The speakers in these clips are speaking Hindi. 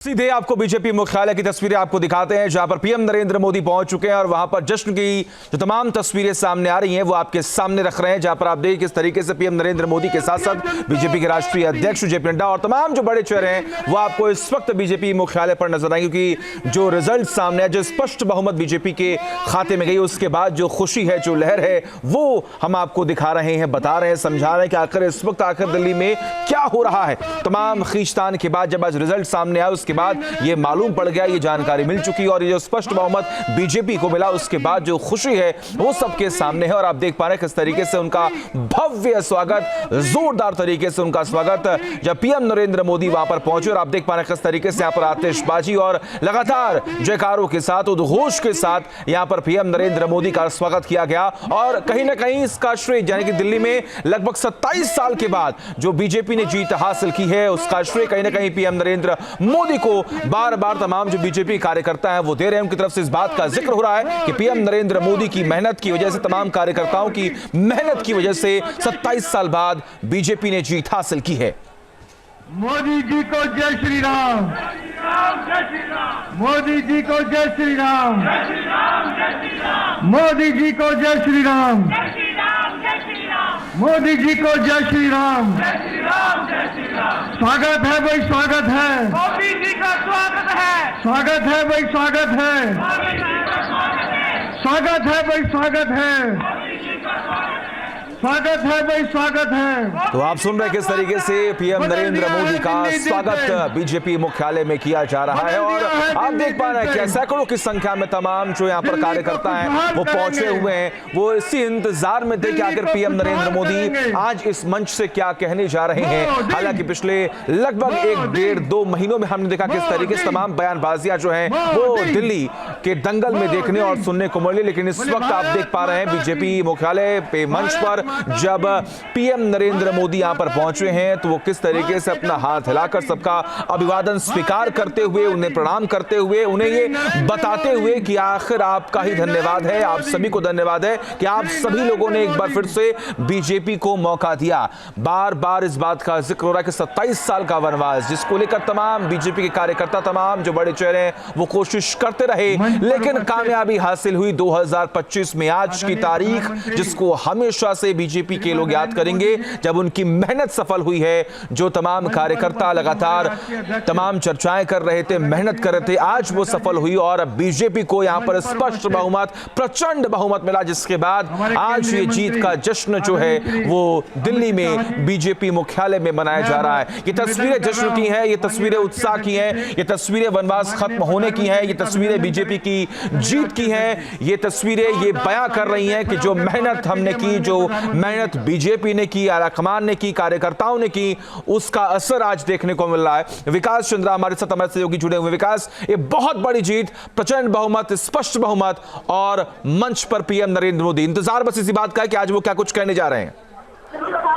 सीधे आपको बीजेपी मुख्यालय की तस्वीरें आपको दिखाते हैं जहां पर पीएम नरेंद्र मोदी पहुंच चुके हैं और वहां पर जश्न की जो तमाम तस्वीरें सामने आ रही हैं वो आपके सामने रख रहे हैं। जहां पर आप देखिए किस तरीके से पीएम नरेंद्र मोदी के साथ साथ बीजेपी के राष्ट्रीय अध्यक्ष जेपी नड्डा और तमाम जो बड़े चेहरे हैं वो आपको इस वक्त बीजेपी मुख्यालय पर नजर आएंगे, क्योंकि जो रिजल्ट सामने है, जो स्पष्ट बहुमत बीजेपी के खाते में गई, उसके बाद जो खुशी है, जो लहर है, वो हम आपको दिखा रहे हैं, बता रहे हैं, समझा रहे हैं कि आखिर इस वक्त आखिर दिल्ली में क्या हो रहा है। तमाम खींचतान के बाद जब आज रिजल्ट सामने आया उसके बाद ये मालूम पड़ गया, ये जानकारी मिल चुकी और ये जो स्पष्ट बहुमत बीजेपी को मिला उसके बाद जो खुशी है वो सबके सामने है। और आप देख पा रहे हैं किस तरीके से उनका भव्य स्वागत, जोरदार तरीके से उनका स्वागत जब पीएम नरेंद्र मोदी वहां पर पहुंचे। और आप देख पा रहे हैं किस तरीके से यहां पर आतिशबाजी और लगातार जयकारों के साथ, उद्घोष के साथ यहां पर पीएम नरेंद्र मोदी का स्वागत किया गया। और कहीं ना कहीं इसका श्रेय, यानी कि दिल्ली में लगभग 27 साल के बाद जो बीजेपी ने जीत हासिल की है, उसका श्रेय कहीं ना कहीं पीएम नरेंद्र मोदी को बार बार तमाम जो बीजेपी कार्यकर्ता हैं वो दे रहे हैं। उनकी तरफ से इस बात का जिक्र हो रहा है कि पीएम नरेंद्र मोदी की मेहनत की वजह से, तमाम कार्यकर्ताओं की मेहनत की वजह से 27 साल बाद बीजेपी ने जीत हासिल की है। मोदी जी को जय श्री राम, मोदी जी को जय श्री राम, मोदी जी को जय श्री राम, मोदी जी को जय श्री राम। स्वागत है भाई, स्वागत है, मोदी जी का स्वागत है, स्वागत है भाई, स्वागत है, स्वागत है भाई, स्वागत है, स्वागत है भाई, स्वागत है। तो आप सुन रहे किस तरीके से पीएम नरेंद्र मोदी का स्वागत बीजेपी मुख्यालय में किया जा रहा है। और आप देख पा रहे हैं कि सैकड़ों की संख्या में तमाम जो यहाँ पर कार्यकर्ता हैं वो पहुंचे हुए हैं, वो इसी इंतजार में थे कि आखिर पीएम नरेंद्र मोदी आज इस मंच से क्या कहने जा रहे हैं। हालांकि पिछले लगभग 1-1.5-2 महीनों में हमने देखा किस तरीके से तमाम बयानबाजियां जो हैं वो दिल्ली के दंगल में देखने और सुनने को मिली। लेकिन इस वक्त आप देख पा रहे हैं बीजेपी मुख्यालय पे मंच पर जब पीएम नरेंद्र मोदी यहां पर पहुंचे हैं तो वो किस तरीके से अपना हाथ हिलाकर सबका अभिवादन स्वीकार करते हुए, उन्हें प्रणाम करते हुए, उन्हें ये बताते हुए कि आखिर आपका ही धन्यवाद है, आप सभी को धन्यवाद है कि आप सभी लोगों ने एक बार फिर से बीजेपी को मौका दिया। बार बार इस बात का जिक्र हो रहा है कि 27 साल का वनवास जिसको लेकर तमाम बीजेपी के कार्यकर्ता, तमाम जो बड़े चेहरे हैं वो कोशिश करते रहे, लेकिन कामयाबी हासिल हुई 2025 में। आज की तारीख जिसको हमेशा से बीजेपी के लोग याद करेंगे, जब उनकी मेहनत सफल हुई है, जो तमाम कार्यकर्ता लगातार तमाम चर्चाएं कर रहे थे, मेहनत कर रहे थे, आज वो सफल हुई और बीजेपी को यहां पर स्पष्ट बहुमत, प्रचंड बहुमत मिला, जिसके बाद आज ये जीत का जश्न जो है वो दिल्ली में बीजेपी मुख्यालय में मनाया जा रहा है। ये तस्वीरें जश्न की हैं, ये तस्वीरें उत्साह की हैं, ये तस्वीरें वनवास खत्म होने की हैं, ये तस्वीरें बीजेपी की जीत की हैं, ये तस्वीरें ये बयां कर रही हैं कि जो मेहनत हमने की, जो मेहनत बीजेपी ने की, आलाकमान ने की, कार्यकर्ताओं ने की, उसका असर आज देखने को मिल रहा है। विकास चंद्रा हमारे साथ, हमारे सहयोगी जुड़े हुए। विकास, ये बहुत बड़ी जीत, प्रचंड बहुमत, स्पष्ट बहुमत और मंच पर पीएम नरेंद्र मोदी, इंतजार बस इसी बात का है कि आज वो क्या कुछ कहने जा रहे हैं।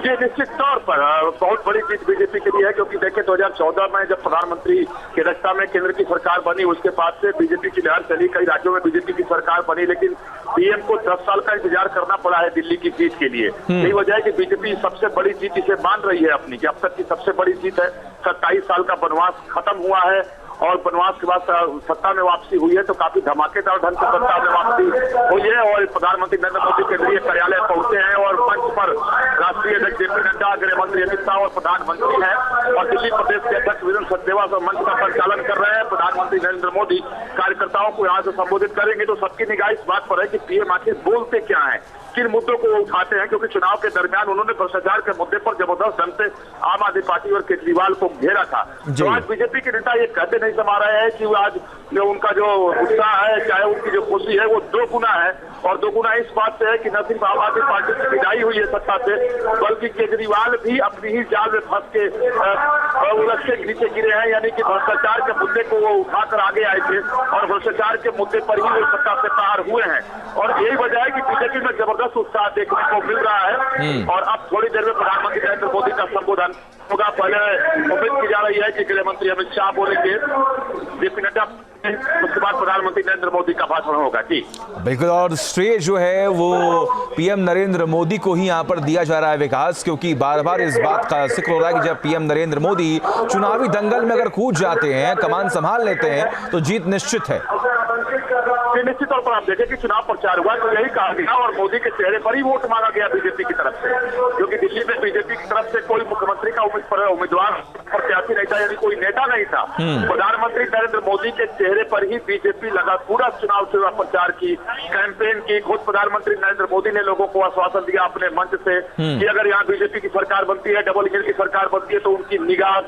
जी निश्चित तौर पर बहुत बड़ी जीत बीजेपी के लिए है, क्योंकि देखिए 2014 में जब प्रधानमंत्री की अध्यक्षता में केंद्र की सरकार बनी, उसके बाद से बीजेपी की लहर चली, कई राज्यों में बीजेपी की सरकार बनी, लेकिन पीएम को 10 साल का इंतजार करना पड़ा है दिल्ली की जीत के लिए। यही वजह है कि बीजेपी सबसे बड़ी जीत इसे मान रही है अपनी, कि अब तक की सबसे बड़ी जीत है। 27 साल का वनवास खत्म हुआ है और वनवास के बाद सत्ता में वापसी हुई है, तो काफी धमाकेदार ढंग से सत्ता में वापसी हुई है और प्रधानमंत्री नरेंद्र मोदी केंद्रीय कार्यालय पहुंचे हैं और मंच पर राष्ट्रीय अध्यक्ष जेपी नड्डा, गृह मंत्री अमित शाह और प्रधानमंत्री हैं और दिल्ली प्रदेश के अध्यक्ष वीरेंद्र सचदेवा मंच का संचालन कर रहे हैं। प्रधानमंत्री नरेंद्र मोदी कार्यकर्ताओं को यहाँ से संबोधित करेंगे, तो सबकी निगाह इस बात पर है कि पीएम आखिर बोलते क्या है, किन मुद्दों को वो उठाते हैं, क्योंकि चुनाव के दरमियान उन्होंने भ्रष्टाचार के मुद्दे पर जबरदस्त ढंग से आम आदमी पार्टी और केजरीवाल को घेरा था। तो आज बीजेपी के नेता ये कहते नहीं समा रहे हैं कि वो आज जो उनका जो उत्साह है, चाहे उनकी जो खुशी है, वो 2 गुना है। और 2 गुना इस बात से है कि न सिर्फ आम आदमी पार्टी की विदाई हुई है सत्ता से, बल्कि केजरीवाल भी अपनी ही जाल में फंस के उलझ के नीचे गिरे हैं। यानी कि भ्रष्टाचार के मुद्दे को वो उठाकर आगे आए थे और भ्रष्टाचार के मुद्दे पर ही वो सत्ता से बाहर हुए हैं। और यही वजह है कि बीजेपी में जबरदस्त उत्साह देखने को मिल रहा है। और अब थोड़ी देर में प्रधानमंत्री नरेंद्र मोदी का संबोधन होगा। पहले उम्मीद की जा रही है कि गृह मंत्री अमित शाह बोलेंगे, जेपी नड्डा उसके बाद प्रधानमंत्री नरेंद्र मोदी का भाषण होगा। जी बिल्कुल, और श्रेय जो है वो पीएम नरेंद्र मोदी को ही यहाँ पर दिया जा रहा है विकास, क्योंकि बार बार इस बात का जिक्र हो रहा है कि जब पीएम नरेंद्र मोदी चुनावी दंगल में अगर कूद जाते हैं, कमान संभाल लेते हैं, तो जीत निश्चित है। निश्चित तौर पर आप देखें कि चुनाव प्रचार हुआ तो यही कहा गया और मोदी के चेहरे पर ही वोट मांगा गया बीजेपी की तरफ से, क्योंकि दिल्ली में बीजेपी की तरफ से कोई मुख्यमंत्री का उम्मीदवार प्रत्याशी नहीं था, यानी कोई नेता नहीं था। प्रधानमंत्री नरेंद्र मोदी के चेहरे पर ही बीजेपी लगा पूरा चुनाव प्रचार की, कैंपेन की। खुद प्रधानमंत्री नरेंद्र मोदी ने लोगों को आश्वासन दिया अपने मंच से कि अगर यहाँ बीजेपी की सरकार बनती है, डबल इंजन की सरकार बनती है, तो उनकी निगाह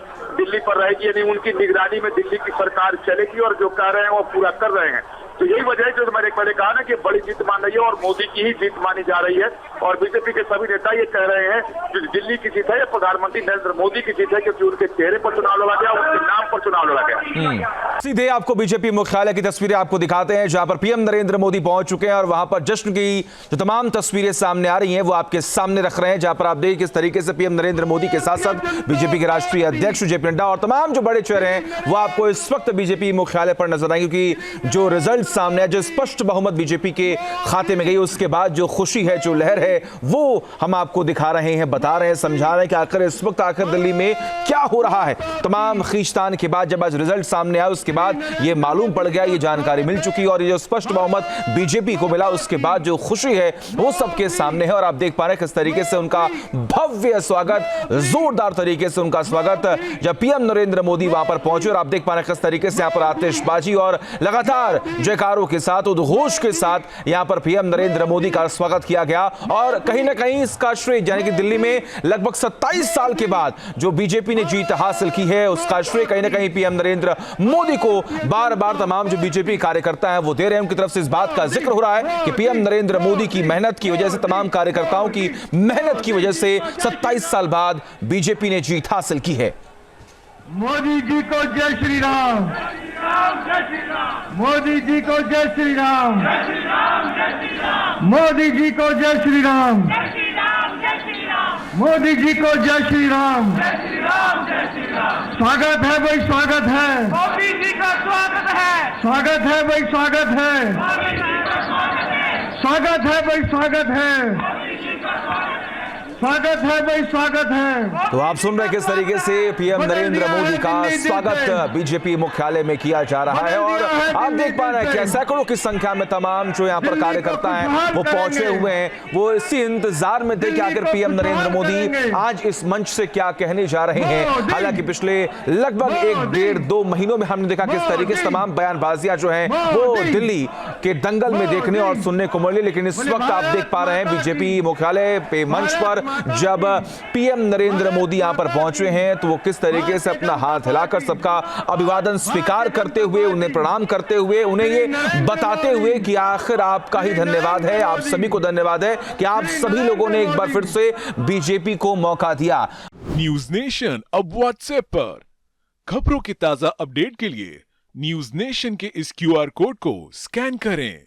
दिल्ली पर रहेगी, यानी उनकी निगरानी में दिल्ली की सरकार चलेगी और जो कह रहे हैं वो पूरा कर रहे हैं। तो यही वजह है जो मैंने पहले कहा ना कि बड़ी जीत मान रही है और मोदी की ही जीत मानी जा रही है। और बीजेपी के सभी नेता ये कह रहे हैं कि दिल्ली की जीत है या प्रधानमंत्री नरेंद्र मोदी की जीत है, क्योंकि उनके चेहरे पर चुनाव लड़ा गया, उनके नाम पर चुनाव लड़ा गया। सीधे आपको बीजेपी मुख्यालय की तस्वीरें आपको दिखाते हैं, जहां पर पीएम नरेंद्र मोदी पहुंच चुके हैं और वहां पर जश्न की जो तमाम तस्वीरें सामने आ रही हैं वो आपके सामने रख रहे हैं, जहां पर आप देखिए किस तरीके से पीएम नरेंद्र मोदी के साथ साथ बीजेपी के राष्ट्रीय अध्यक्ष जेपी नड्डा और तमाम जो बड़े चेहरे हैं वो आपको इस वक्त बीजेपी मुख्यालय पर नजर आएंगे, क्योंकि जो रिजल्ट सामने है, जो स्पष्ट बहुमत बीजेपी के खाते में गई, उसके बाद जो खुशी है, जो लहर है, वो हम आपको दिखा रहे हैं, बता रहे हैं, समझा रहे हैं कि आखिर इस वक्त आखिर दिल्ली में क्या हो रहा है। तमाम खींचतान के बाद जब आज रिजल्ट सामने आया, उसके बाद ये मालूम पड़ गया, ये जानकारी मिल चुकी और ये जो स्पष्ट बहुमत बीजेपी को मिला, उसके बाद जो खुशी है वो सबके सामने है। और आप देख पा रहे हैं किस तरीके से उनका भव्य स्वागत, जोरदार तरीके से उनका स्वागत जब पीएम नरेंद्र मोदी वहां पर पहुंचे। और आप देख पा रहे हैं किस तरीके से यहां पर आतिशबाजी और लगातार जयकारों के साथ, उद्घोष के साथ यहां पर पीएम नरेंद्र मोदी का स्वागत किया गया। और कहीं ना कहीं इसका श्रेय, यानी कि दिल्ली में लगभग 27 साल के बाद जो बीजेपी ने जीत हासिल की है, उसका श्रेय कहीं ना कहीं पीएम नरेंद्र मोदी को बार बार तमाम जो बीजेपी कार्यकर्ता हैं वो दे रहे हैं। उनकी तरफ से इस बात का जिक्र हो रहा है कि पीएम नरेंद्र मोदी की मेहनत की वजह से, तमाम कार्यकर्ताओं की मेहनत की वजह से 27 साल बाद बीजेपी ने जीत हासिल की है। मोदी जी को जय श्री राम, मोदी जी को जय श्री राम, मोदी जी को जय श्री राम, मोदी जी को जय श्री राम। स्वागत है भाई, स्वागत है, मोदी जी का स्वागत है, स्वागत है भाई, स्वागत है, स्वागत है भाई, स्वागत है, स्वागत है भाई, स्वागत है। तो आप सुन रहे किस तरीके से पीएम नरेंद्र मोदी का स्वागत बीजेपी मुख्यालय में किया जा रहा है। और आप देख पा रहे हैं कि सैकड़ों की संख्या में तमाम जो यहाँ पर कार्यकर्ता हैं वो पहुंचे हुए हैं, वो इसी इंतजार में थे कि आखिर पीएम नरेंद्र मोदी आज इस मंच से क्या कहने जा रहे हैं। हालांकि पिछले लगभग 1-1.5-2 महीनों में हमने देखा किस तरीके से तमाम बयानबाजियां जो हैं वो दिल्ली के दंगल में देखने और सुनने को मिली, लेकिन इस वक्त आप देख पा रहे हैं बीजेपी मुख्यालय पे मंच पर जब पीएम नरेंद्र मोदी यहां पर पहुंचे हैं तो वो किस तरीके से अपना हाथ हिलाकर सबका अभिवादन स्वीकार करते हुए, उन्हें प्रणाम करते हुए, उन्हें ये बताते हुए कि आखिर आपका ही धन्यवाद है, आप सभी को धन्यवाद है कि आप सभी लोगों ने एक बार फिर से बीजेपी को मौका दिया। न्यूज नेशन अब व्हाट्सएप पर खबरों के ताजा अपडेट के लिए न्यूज नेशन के इस QR कोड को स्कैन करें।